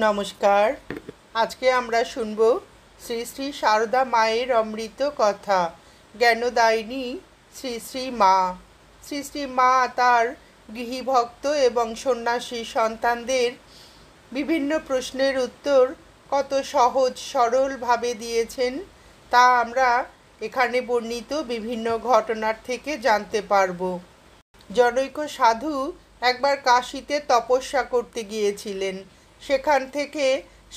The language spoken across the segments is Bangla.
নমস্কার। আজকে আমরা শুনব শ্রী শ্রী সারদা মায়ের অমৃত কথা। জ্ঞানদায়িনী শ্রী শ্রী মা। শ্রী শ্রী মা তার গৃহীভক্ত এবং সন্ন্যাসী সন্তানদের বিভিন্ন প্রশ্নের উত্তর কত সহজ সরলভাবে দিয়েছেন তা আমরা এখানে বর্ণিত বিভিন্ন ঘটনার থেকে জানতে পারব। জনৈক সাধু একবার কাশীতে তপস্যা করতে গিয়েছিলেন। সেখান থেকে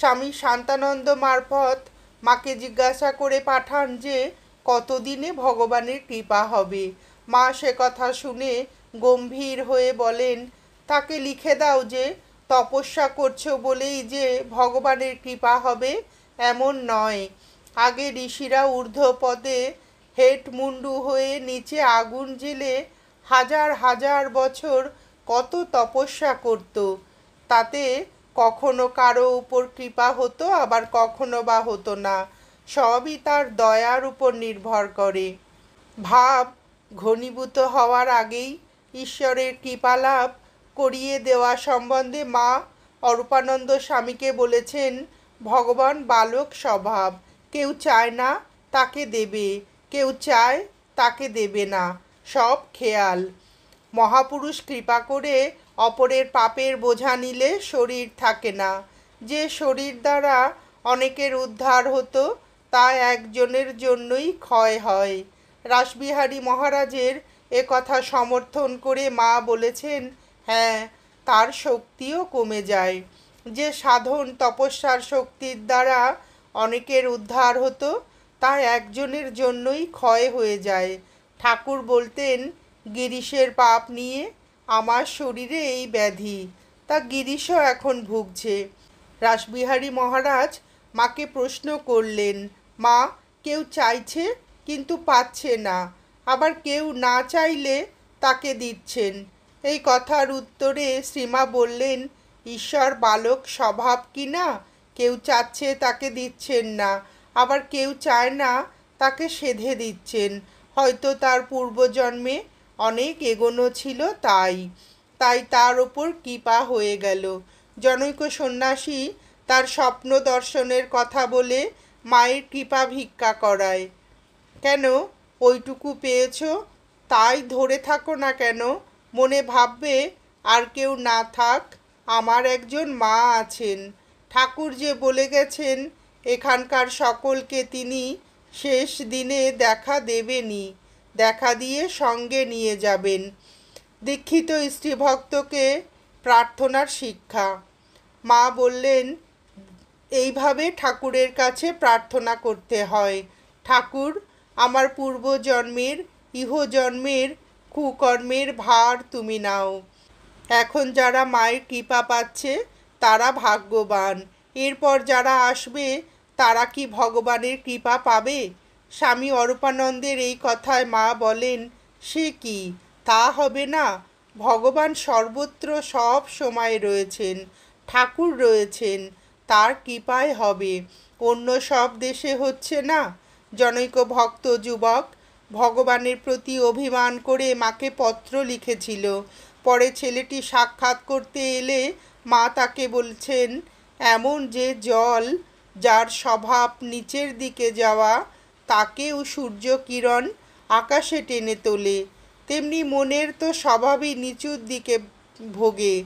স্বামী শান্তানন্দ মারফত মাকে জিজ্ঞাসা করে পাঠান যে কতদিনে ভগবানের কৃপা হবে। মা সে কথা শুনে গম্ভীর হয়ে বলেন, তাকে লিখে দাও যে তপস্যা করছো বলেই যে ভগবানের কৃপা হবে এমন নয়। আগে ঋষিরা ঊর্ধ্বপদে হেট মুন্ডু হয়ে নিচে আগুন জ্বেলে হাজার হাজার বছর কত তপস্যা করত। তাতে কখনো কারো উপর কৃপা হতো, আবার কখনো বা হতো না। সবই তার দয়ার উপর নির্ভর করে। ভাব ঘনীভূত হওয়ার আগেই ঈশ্বরের কৃপা লাভ করিয়ে দেওয়া সম্বন্ধে মা অরূপানন্দ স্বামীকে বলেছেন, ভগবান বালক স্বভাব। কেউ চায় না তাকে দেবে, কেউ চায় তাকে দেবে না, সব খেয়াল। মহাপুরুষ কৃপা করে অপরের পাপের বোঝা নিলে শরীর থাকে না। যে শরীর দ্বারা অনেকের উদ্ধার হতো তা একজনের জন্যই ক্ষয় হয়। রাসবিহারী মহারাজের এ কথা সমর্থন করে মা বলেছেন, হ্যাঁ, তার শক্তিও কমে যায়। যে সাধন তপস্যার শক্তির দ্বারা অনেকের উদ্ধার হতো তা একজনের জন্যই ক্ষয় হয়ে যায়। ঠাকুর বলতেন, গিরিশের পাপ নিয়ে আমার শরীরে এই ব্যাধি, তা গিরিশও এখন ভুগছে। রাসবিহারী মহারাজ মাকে প্রশ্ন করলেন, মা, কেউ চাইছে কিন্তু পাচ্ছে না, আবার কেউ না চাইলে তাকে দিচ্ছেন। এই কথার উত্তরে শ্রীমা বললেন, ঈশ্বর বালক স্বভাব কি না? কেউ চাচ্ছে তাকে দিচ্ছেন না, আবার কেউ চায় না তাকে সেধে দিচ্ছেন। হয়তো তার পূর্বজন্মে অনেক এগোনো ছিল, তাই তার ওপর কৃপা হয়ে গেল। জনৈক সন্ন্যাসী তার স্বপ্ন দর্শনের কথা বলে মায়ের কৃপা ভিক্ষা করায়। কেন ওইটুকু পেয়েছ তাই ধরে থাকো না কেন? মনে ভাববে আর কেউ না থাক, আমার একজন মা আছেন। ঠাকুর যে বলে গেছেন এখানকার সকলকে তিনি শেষ দিনে দেখা দেবেনই, দেখা দিয়ে সঙ্গে নিয়ে যাবেন। দীক্ষিত স্ত্রীভক্তকে প্রার্থনার শিক্ষা। মা বললেন, এইভাবে ঠাকুরের কাছে প্রার্থনা করতে হয়, ঠাকুর, আমার পূর্বজন্মের ইহজন্মের কুকর্মের ভার তুমি নাও। এখন যারা মায়ের কৃপা পাচ্ছে তারা ভাগ্যবান। এরপর যারা আসবে তারা কি ভগবানের কৃপা পাবে? স্বামী অরূপানন্দের এই কথায় মা বলেন, সে কি, তা হবে না। ভগবান সর্বত্র সব সময় রয়েছেন, ঠাকুর রয়েছেন, তার কৃপায় হবে। অন্য সব দেশে হচ্ছে না। জনৈক ভক্ত যুবক ভগবানের প্রতি অভিমান করে মাকে পত্র লিখেছিল। পরে ছেলেটি সাক্ষাৎ করতে এলে মা তাকে বলছেন, এমন যে জল যার স্বভাব নিচের দিকে যাওয়া তাকেও সূর্য কিরণ আকাশে টেনে তোলে, তেমনি মনের তো স্বভাবই নিচুর দিকে ভোগে,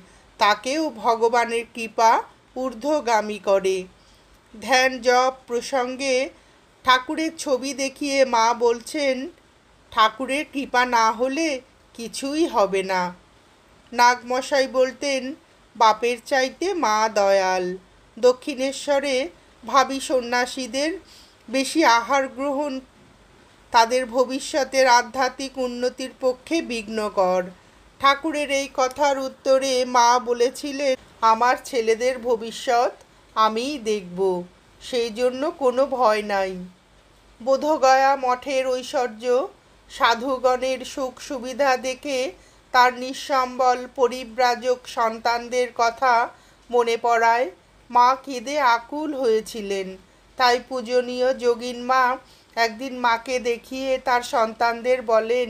তাকেও ভগবানের কৃপা ঊর্ধ্বগামী করে। ধ্যান জপ প্রসঙ্গে ঠাকুরের ছবি দেখিয়ে মা বলছেন, ঠাকুরের কৃপা না হলে কিছুই হবে না। নাগমশাই বলতেন, বাপের চাইতে মা দয়াল। দক্ষিণেশ্বরে ভাবী সন্ন্যাসীদের বেশি আহার গ্রহণ তাদের ভবিষ্যতের আধ্যাত্মিক উন্নতির পক্ষে বিঘ্নকর। ঠাকুরের এই কথার উত্তরে মা বলেছিলেন, আমার ছেলেদের ভবিষ্যৎ আমিই দেখব, সেই জন্য কোনো ভয় নাই। বোধগয়া মঠের ঐশ্বর্য, সাধুগণের সুখ সুবিধা দেখে তার নিঃসম্বল পরিব্রাজক সন্তানদের কথা মনে পড়ায় মা কেঁদে আকুল হয়েছিলেন। তাই পূজনীয় যোগিন মা একদিন মাকে দেখিয়ে তার সন্তানদের বলেন,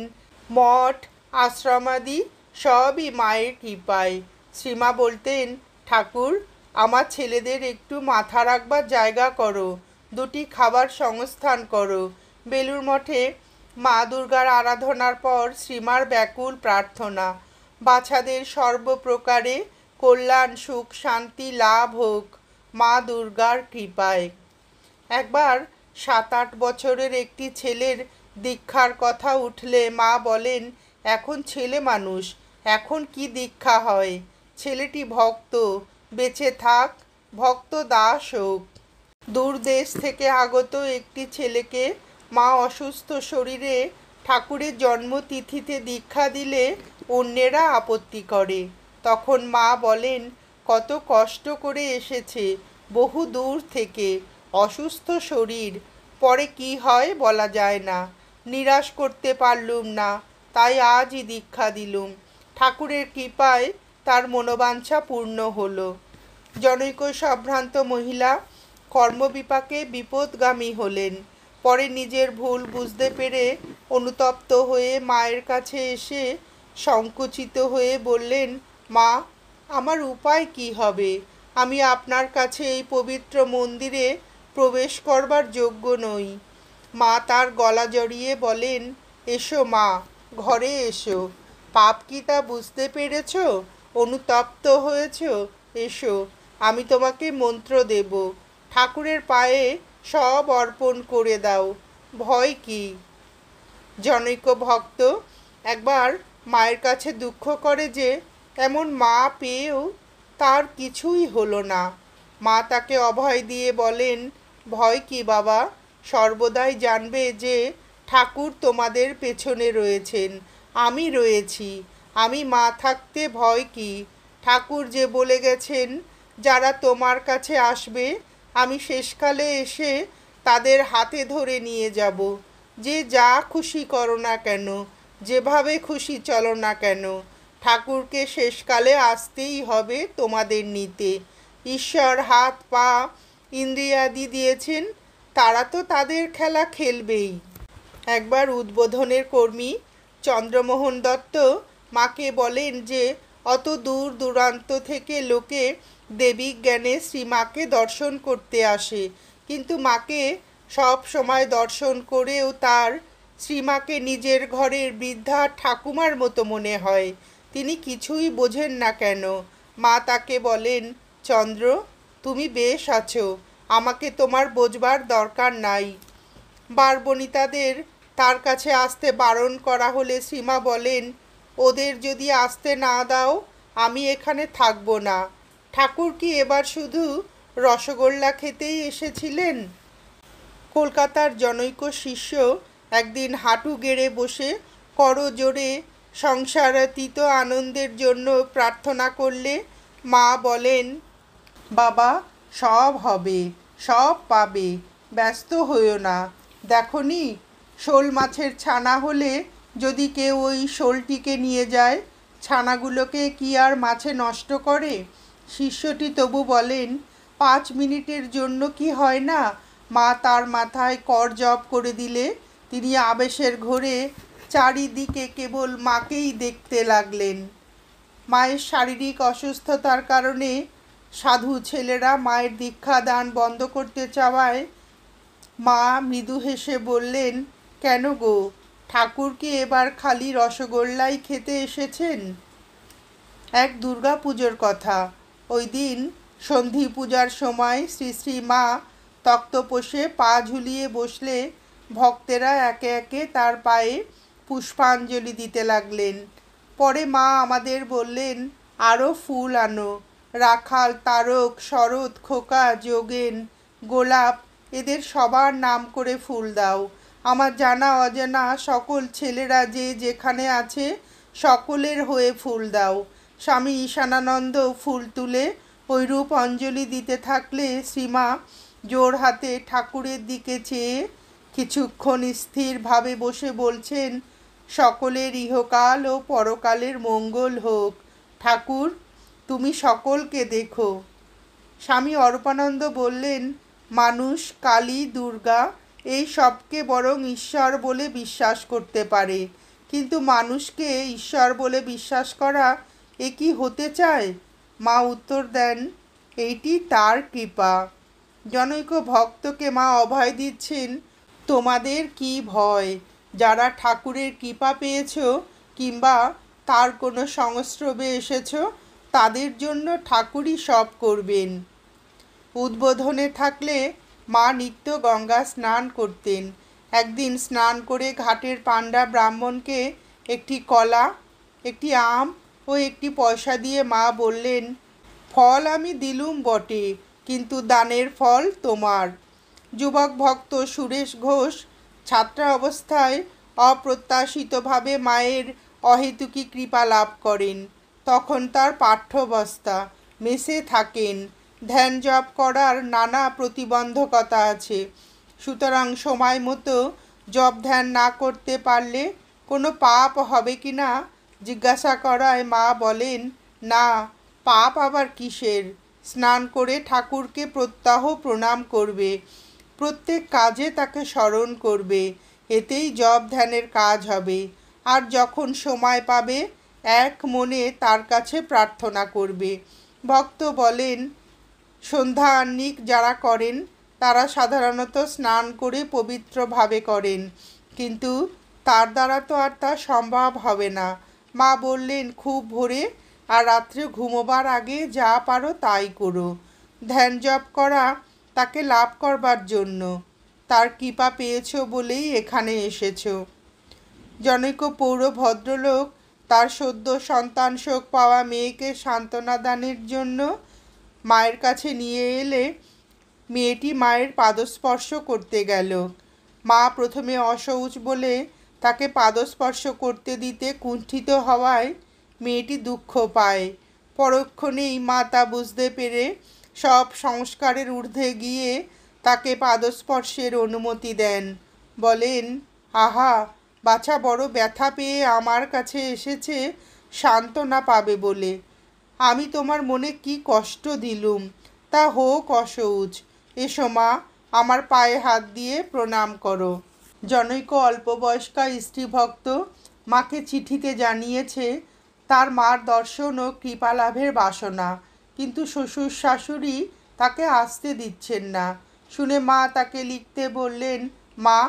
মঠ আশ্রমাদি সবই মায়ের কৃপায়। শ্রীমা বলতেন, ঠাকুর, আমার ছেলেদের একটু মাথা রাখবার জায়গা করো, দুটি খাবার সংস্থান করো। বেলুর মঠে মা দুর্গার আরাধনার পর শ্রীমার ব্যাকুল প্রার্থনা, বাছাদের সর্বপ্রকারে কল্যাণ সুখ শান্তি লাভ হোক মা দুর্গার কৃপায়। একবার 7-8 বছরের একটি ছেলের দীক্ষার কথা উঠলে মা বলেন, এখন ছেলে মানুষ, এখন কি দীক্ষা হয়? ছেলেটি ভক্ত, বেঁচে থাক, ভক্ত দাস হোক। দূর দেশ থেকে আগত একটি ছেলেকে মা অসুস্থ শরীরে ঠাকুরের জন্মতিথিতে দীক্ষা দিলে অন্যেরা আপত্তি করে। তখন মা বলেন, কত কষ্ট করে এসেছে, বহু দূর থেকে, অসুস্থ শরীর, পরে কি হয় বলা যায় না। নিরাশ করতে পারলুম না, তাই আজই দীক্ষা দিলুম। ঠাকুরের কৃপায় তার মনোবাঞ্ছা পূর্ণ হলো। জনৈক সম্ভ্রান্ত মহিলা কর্মবিপাকে বিপদগামী হলেন। পরে নিজের ভুল বুঝতে পেরে অনুতপ্ত হয়ে মায়ের কাছে এসে সংকুচিত হয়ে বললেন, মা, আমার উপায় কি হবে? আমি আপনার কাছে এই পবিত্র মন্দিরে প্রবেশ করবার যোগ্য নই। মা তার গলা জড়িয়ে বলেন, এসো মা, ঘরে এসো। পাপ কি তা বুঝতে পেরেছ? অনুতপ্ত হয়েছ? এসো, আমি তোমাকে মন্ত্র দেব। ঠাকুরের পায়ে সব অর্পণ করে দাও, ভয় কি? জনৈক ভক্ত একবার মায়ের কাছে দুঃখ করে যে এমন মা পেয়েও তার কিছুই হলো না। মা তাকে অভয় দিয়ে বলেন, ভয় কি বাবা? সর্বদাই জানবে যে ঠাকুর তোমাদের পেছনে রয়েছেন, আমি রয়েছি। আমি মা থাকতে ভয় কি? ঠাকুর যে বলে গেছেন, যারা তোমার কাছে আসবে আমি শেষকালে এসে তাদের হাতে ধরে নিয়ে যাব। যে যা খুশি করো না কেন, যেভাবে খুশি চলো না কেন, ঠাকুরকে শেষকালে আসতেই হবে তোমাদের নিতে। ঈশ্বর হাত পা ইন্দ্রিয়াদি দিয়েছেন, তারা তো তাদের খেলা খেলবেই। একবার উদ্বোধনের কর্মী চন্দ্রমোহন দত্ত মাকে বলেন যে অত দূর দূরান্ত থেকে লোকে দেবী জ্ঞানে শ্রীমাকে দর্শন করতে আসে, কিন্তু মাকে সব সময় দর্শন করেও তার শ্রীমাকে নিজের ঘরের বৃদ্ধা ঠাকুমার মতো মনে হয়। তিনি কিছুই বোঝেন না কেন। মা তাকে বলেন, চন্দ্র, তুমি বেশ আছো, আমাকে তোমার বোঝবার দরকার নাই। বারবনিতাদের তার কাছে আসতে বারণ করা হলে শ্রীমা বলেন, ওদের যদি আসতে না দাও আমি এখানে থাকবো না। ঠাকুর কি এবার শুধু রসগোল্লা খেতেই এসেছিলেন? কলকাতার জনৈক শিষ্য একদিন হাঁটু গেড়ে বসে করজোড়ে সংসারাতীত আনন্দের জন্য প্রার্থনা করলে মা বলেন, বাবা, সব হবে, সব পাবে, ব্যস্ত হইও না। দেখনি, শোল মাছের ছানা হলে যদি কেউ ওই শোলটিকে নিয়ে যায়, ছানাগুলোকে কি আর মাছে নষ্ট করে? শিষ্যটি তবু বলেন, 5 মিনিটের জন্য কি হয় না? মা তার মাথায় কর জপ করে দিলে তিনি আবেশের ঘোরে চারিদিকে কেবল মাকেই দেখতে লাগলেন। মায়ের শারীরিক অসুস্থতার কারণে সাধু ছেলেরা মায়ের দীক্ষাদান বন্ধ করতে চাওয়ায় মা মৃদু হেসে বললেন, কেন গো, ঠাকুর কি এবার খালি রসগোল্লাই খেতে এসেছেন? এক দুর্গা পুজোর কথা। ওই দিন সন্ধি পূজার সময় শ্রী শ্রী মা তক্তপোষে পা ঝুলিয়ে বসলে ভক্তেরা একে একে তার পায়ে পুষ্পাঞ্জলি দিতে লাগলেন। পরে মা আমাদের বললেন, আরও ফুল আনো। রাখাল, তারক, শরৎ, খোকা, যোগেন, গোলাপ, এদের সবার নাম করে ফুল দাও। আমার জানা অজানা সকল ছেলেরা যে যেখানে আছে সকলের হয়ে ফুল দাও। স্বামী ঈশানানন্দ ফুল তুলে ওইরূপ অঞ্জলি দিতে থাকলে শ্রীমা জোর হাতে ঠাকুরের দিকে চেয়ে কিছুক্ষণ স্থিরভাবে বসে বলছেন, সকলের ইহকাল ও পরকালের মঙ্গল হোক। ঠাকুর, তুমি সকলকে দেখো। স্বামী অরূপানন্দ বললেন, মানুষ কালী, দুর্গা এই সবকে বরং ঈশ্বর বলে বিশ্বাস করতে পারে, কিন্তু মানুষকে ঈশ্বর বলে বিশ্বাস করা এ কি হতে চায়? মা উত্তর দেন, এইটি তার কৃপা। জনৈক ভক্তকে মা অভয় দিচ্ছেন, তোমাদের কি ভয়? যারা ঠাকুরের কৃপা পেয়েছ কিংবা তার কোনো সংস্রবে এসেছ, তাদের জন্য ঠাকুরই সব করবেন। উদ্বোধনে থাকলে মা নিত্য গঙ্গা স্নান করতেন। একদিন স্নান করে ঘাটের পাণ্ডা ব্রাহ্মণকে একটি কলা, একটি আম ও একটি পয়সা দিয়ে মা বললেন, ফল আমি দিলুম বটে, কিন্তু দানের ফল তোমার। যুবক ভক্ত সুরেশ ঘোষ ছাত্রা অবস্থায় অপ্রত্যাশিতভাবে মায়ের অহেতুকী কৃপা লাভ করেন। তখন তার পাঠ্যবস্থা, মেসে থাকেন, ধ্যান জপ করার নানা প্রতিবন্ধকতা আছে। সুতরাং সময় মতো জপ ধ্যান না করতে পারলে কোনো পাপ হবে কি না জিজ্ঞাসা করায় মা বলেন, না, পাপ আবার কিসের? স্নান করে ঠাকুরকে প্রত্যহ প্রণাম করবে, প্রত্যেক কাজে তাকে স্মরণ করবে, এতেই জপ ধ্যানের কাজ হবে। আর যখন সময় পাবে এক মনে তার কাছে প্রার্থনা করবে। ভক্ত বলেন, সন্ধ্যা আহ্নিক যারা করেন তারা সাধারণত স্নান করে পবিত্রভাবে করেন, কিন্তু তার দ্বারা তো আর তা সম্ভব হবে না। মা বললেন, খুব ভোরে আর রাত্রে ঘুমোবার আগে যা পারো তাই করো। ধ্যান জপ করা তাকে লাভ করবার জন্য, তার কৃপা পেয়েছ বলেই এখানে এসেছ। জনৈক পৌর ভদ্রলোক তার সদ্য সন্তান শোক পাওয়া মেয়েকে সান্ত্বনা দানের জন্য মায়ের কাছে নিয়ে এলে মেয়েটি মায়ের পাদস্পর্শ করতে গেল। মা প্রথমে অশৌচ বলে তাকে পাদস্পর্শ করতে দিতে কুণ্ঠিত হওয়ায় মেয়েটি দুঃখ পায়। পরক্ষণেই মা তা বুঝতে পেরে সব সংস্কারের ঊর্ধ্বে গিয়ে তাকে পাদস্পর্শের অনুমতি দেন। বলেন, আহা, বাছা বড় ব্যথা পেয়ে আমার কাছে এসেছে সান্ত্বনা পাবে বলে। আমি তোমার মনে কি কষ্ট দিলুম, তা হোক অশৌচ। এসো মা, আমার পায়ে হাত দিয়ে প্রণাম করো। জনৈক অল্পবয়স্কা স্ত্রীভক্ত মাকে চিঠিতে জানিয়েছে তার মার দর্শন ও কৃপালাভের বাসনা, কিন্তু শ্বশুর শাশুড়ি তাকে আসতে দিচ্ছেন না। শুনে মা তাকে লিখতে বললেন, মা,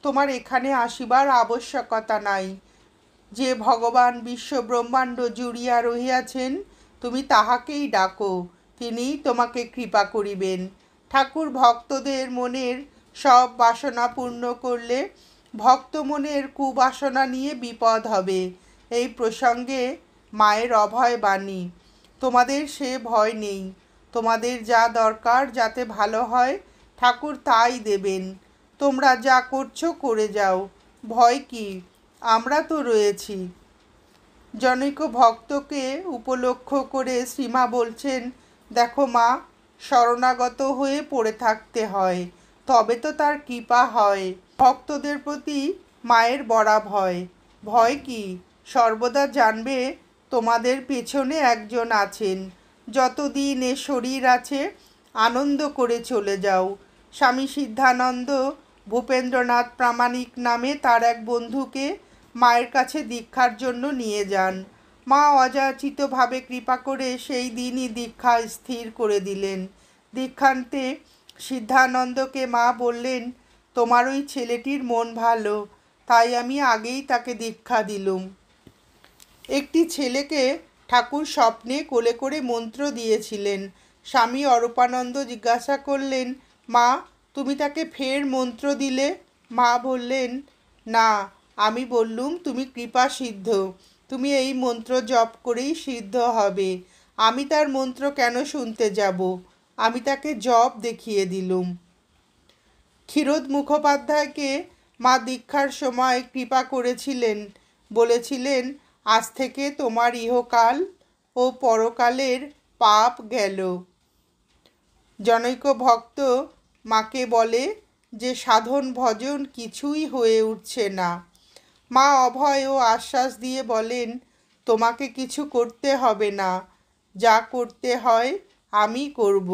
তোমার এখানে আসিবার আবশ্যকতা নাই। যে ভগবান বিশ্ব ব্রহ্মাণ্ড জুড়িয়া রহিয়াছেন, তুমি তাহাকেই ডাকো, তিনিই তোমাকে কৃপা করিবেন। ঠাকুর ভক্তদের মনের সব বাসনা পূর্ণ করলে ভক্ত মনের কুবাসনা নিয়ে বিপদ হবে। এই প্রসঙ্গে মায়ের অভয় বাণী, তোমাদের সে ভয় নেই। তোমাদের যা দরকার যাতে ভালো হয় ঠাকুর তাই দেবেন। তোমরা যা করছো করে যাও, ভয় কি, আমরা তো রয়েছি। জনৈক ভক্তকে উপলক্ষ করে শ্রীমা বলছেন, দেখো মা, শরণাগত হয়ে পড়ে থাকতে হয়, তবে তো তার কৃপা হয়। ভক্তদের প্রতি মায়ের বড়া ভয়। ভয় কি, সর্বদা জানবে তোমাদের পেছনে একজন আছেন। যতদিন এ শরীর আছে আনন্দ করে চলে যাও। স্বামী সিদ্ধানন্দ ভূপেন্দ্রনাথ প্রামাণিক নামে তার এক বন্ধুকে মায়ের কাছে দীক্ষার জন্য নিয়ে যান। মা অযাচিতভাবে কৃপা করে সেই দিনই দীক্ষা স্থির করে দিলেন। দীক্ষান্তে সিদ্ধানন্দকে মা বললেন, তোমার ওই ছেলেটির মন ভালো, তাই আমি আগেই তাকে দীক্ষা দিলুম। একটি ছেলেকে ঠাকুর স্বপ্নে কোলে করে মন্ত্র দিয়েছিলেন। স্বামী অরূপানন্দ জিজ্ঞাসা করলেন, মা, তুমি তাকে ফের মন্ত্র দিলে? মা বললেন, না, আমি বললুম তুমি কৃপা সিদ্ধ, তুমি এই মন্ত্র জপ করেই সিদ্ধ হবে। আমি তার মন্ত্র কেন শুনতে যাব? আমি তাকে জপ দেখিয়ে দিলুম। ক্ষীরোদ মুখোপাধ্যায়কে মা দীক্ষার সময় কৃপা করেছিলেন, বলেছিলেন, আজ থেকে তোমার ইহকাল ও পরকালের পাপ গেল। জনৈক ভক্ত মাকে বলে যে সাধন ভজন কিছুই হয়ে উঠছে না। মা অভয় ও আশ্বাস দিয়ে বলেন, তোমাকে কিছু করতে হবে না, যা করতে হয় আমি করব।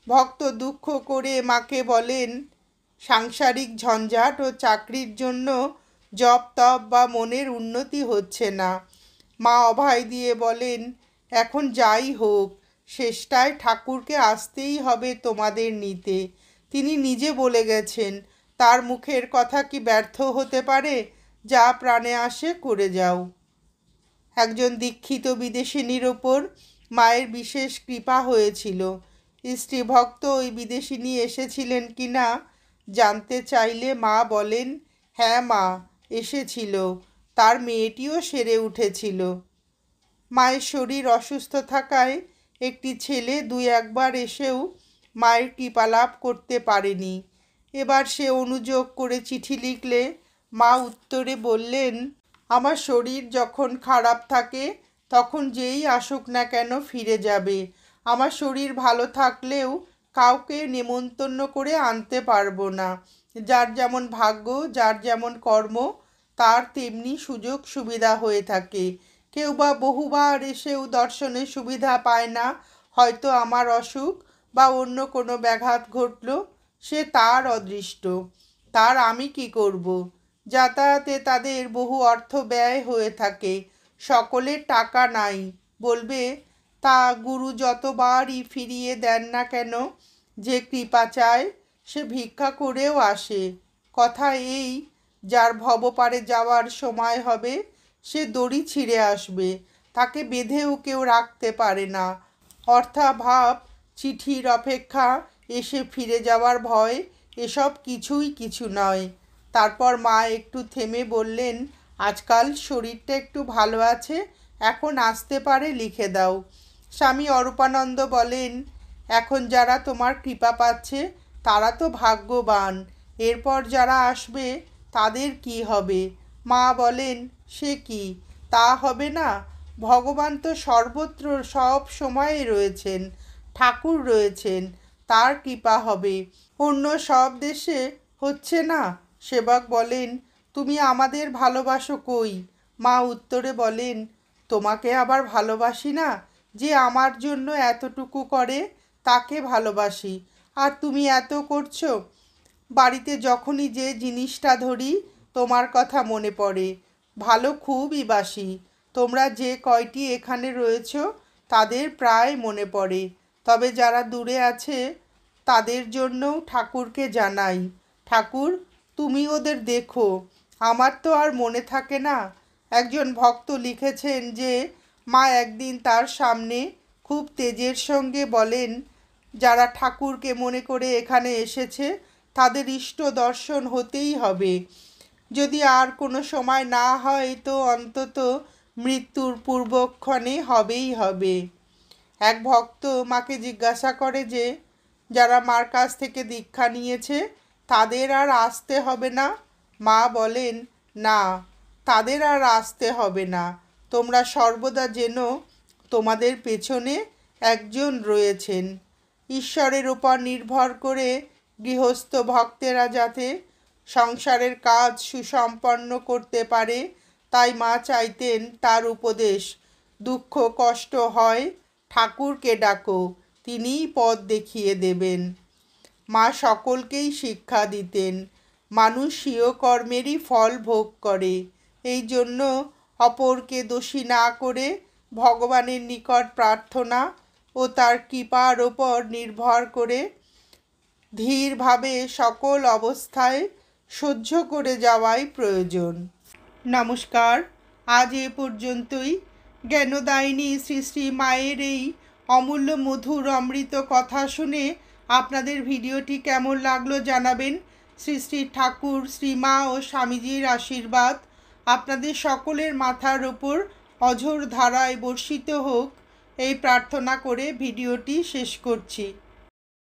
ভক্ত দুঃখ করে মাকে বলেন, সাংসারিক ঝঞ্ঝাট ও চাকরির জন্য জপ তপ বা মনের উন্নতি হচ্ছে না। মা অভয় দিয়ে বলেন, এখন যাই হোক, শেষটায় ঠাকুরকে আসতেই হবে তোমাদের নিতে। তিনি নিজে বলে গেছেন, তার মুখের কথা কি ব্যর্থ হতে পারে? যা প্রাণে আসে করে যাও। একজন দীক্ষিত বিদেশিনীর ওপর মায়ের বিশেষ কৃপা হয়েছিল। স্ত্রীভক্ত ওই বিদেশিনী এসেছিলেন কি না জানতে চাইলে মা বলেন, হ্যাঁ মা, এসেছিল। তার মেয়েটিও সেরে উঠেছিল। মায়ের শরীর অসুস্থ থাকায় একটি ছেলে দুই একবার এসেও মায়ের কৃপা লাভ করতে পারেনি। এবার সে অনুযোগ করে চিঠি লিখলে মা উত্তরে বললেন, আমার শরীর যখন খারাপ থাকে তখন যেই আসুক না কেন ফিরে যাবে। আমার শরীর ভালো থাকলেও কাউকে নেমন্তন্ন করে আনতে পারবো না। যার যেমন ভাগ্য, যার যেমন কর্ম, তার তেমনি সুযোগ সুবিধা হয়ে থাকে। কেউ বা বহুবার এসেও দর্শনের সুবিধা পায় না। হয়তো আমার অসুখ বা অন্য কোনো ব্যাঘাত ঘটল, সে তার অদৃষ্ট। তার আমি কি করব? যাতায়াতে তাদের বহু অর্থ ব্যয় হয়ে থাকে। সকলের টাকা নাই। বলবে, তা গুরু যতবারই ফিরিয়ে দেন না কেন, যে কৃপা চায় সে ভিক্ষা করেও আসে। কথা এই, যার ভবপারে যাওয়ার সময় হবে সে দড়ি ছিঁড়ে আসবে, তাকে বেঁধেও কেউ রাখতে পারে না। অর্থাভাব, চিঠির অপেক্ষা, এসে ফিরে যাওয়ার ভয়, এসব কিছুই কিছু নয়। তারপর মা একটু থেমে বললেন, আজকাল শরীরটা একটু ভালো আছে, এখন আসতে পারে লিখে দাও। স্বামী অরূপানন্দ বলেন, এখন যারা তোমার কৃপা পাচ্ছে তারা তো ভাগ্যবান, এরপর যারা আসবে তাদের কি হবে? মা বলেন, সে কি, তা হবে না? ভগবান তো সর্বত্র সব সময়ে রয়েছেন, ঠাকুর রয়েছেন, তার কৃপা হবে। অন্য সব দেশে হচ্ছে না? সেবক বলেন, তুমি আমাদের ভালোবাসো কই? মা উত্তরে বলেন, তোমাকে আবার ভালোবাসি না? যে আমার জন্য এতটুকু করে তাকে ভালোবাসি। আর তুমি এত করছো। বাড়িতে যখনই যে জিনিসটা ধরি তোমার কথা মনে পড়ে। ভালো খুবই বাসি। তোমরা যে কয়টি এখানে রয়েছ তাদের প্রায় মনে পড়ে। তবে যারা দূরে আছে তাদের জন্যও ঠাকুরকে জানাই, ঠাকুর তুমি ওদের দেখো, আমার তো আর মনে থাকে না। একজন ভক্ত লিখেছেন যে মা একদিন তার সামনে খুব তেজের সঙ্গে বলেন, যারা ঠাকুরকে মনে করে এখানে এসেছে তাদের ইষ্ট দর্শন হতেই হবে। যদি আর কোনো সময় না হয় তো অন্তত মৃত্যুর পূর্বক্ষণে হবেই হবে। এক ভক্ত মাকে জিজ্ঞাসা করে যে, যারা মার কাছ থেকে দীক্ষা নিয়েছে তাদের আর আসতে হবে না? মা বলেন, না, তাদের আর আসতে হবে না। তোমরা সর্বদা জেনো তোমাদের পেছনে একজন রয়েছেন। ঈশ্বরের উপর নির্ভর করে গৃহস্থ ভক্তেরা যাতে সংসারের কাজ সুসম্পন্ন করতে পারে, তাই মা চাইতেন তার উপদেশ, দুঃখ কষ্ট হয় ঠাকুরকে ডাকো, তিনিই পথ দেখিয়ে দেবেন। মা সকলকেই শিক্ষা দিতেন, মানুষ স্বীয় কর্মেরই ফল ভোগ করে। এই জন্য অপরকে দোষী না করে ভগবানের নিকট প্রার্থনা ও তার কৃপার ওপর নির্ভর করে ধীরভাবে সকল অবস্থায় সহ্য করে যাওয়াই প্রয়োজন। নমস্কার, আজ এ পর্যন্তই। জ্ঞানদায়িনী শ্রী শ্রী মায়ের এই অমূল্য মধুর অমৃত কথা শুনে আপনাদের ভিডিওটি কেমন লাগলো জানাবেন। শ্রী শ্রী ঠাকুর, শ্রীমা ও স্বামীজির আশীর্বাদ আপনাদের সকলের মাথার ওপর অঝোর ধারায় বর্ষিত হোক, এই প্রার্থনা করে ভিডিওটি শেষ করছি।